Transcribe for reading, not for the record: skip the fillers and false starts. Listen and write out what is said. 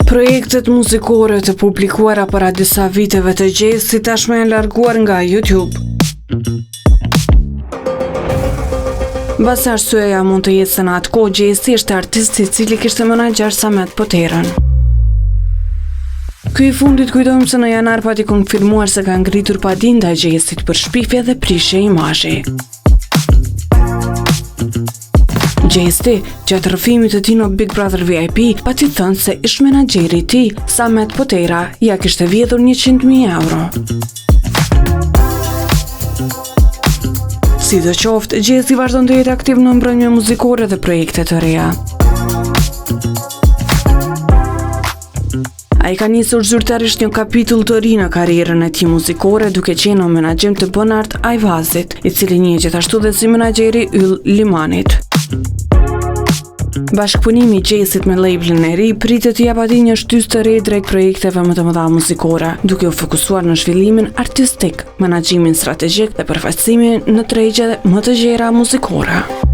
Projektet muzikore të publikuara para disa viteve të Gjesi tashmë janë larguar nga YouTube. Mbas arsyeja mund të jetë se në atë kohë Gjesi ishte artisti i cili kishte menaxher Samet Poterën. Ky i fundit kujtojmë se në janar pati konfirmuar se ka ngritur padin ndaj Gjesit për shpifje dhe prishje imazhi. Gjesi, gjatë rrëfimit të tij në Big Brother VIP, pati thënë se ish menaxheri i tij, Samet Potera, ja kishte vjedhur 100.000 euro. Sidoqoftë, Gjesi vazhdon të jetë aktiv në mbrëmje muzikore dhe projekte të reja. Ai ka nisur zyrtarisht një kapitull të ri në karrierën e tij muzikore duke qenë në menaxhim të Bonart Ajvazit, i cili njihet gjithashtu dhe si menaxheri Yll Limanit. Bashkëpunimi i Gjesit me labelin e ri pritet të jap atij një shtysë të re drejt projekteve më të mëdha muzikore, duke u fokusuar në zhvillimin artistik, menaxhimin strategjik dhe përfaqësimin në tregje më të gjera muzikore.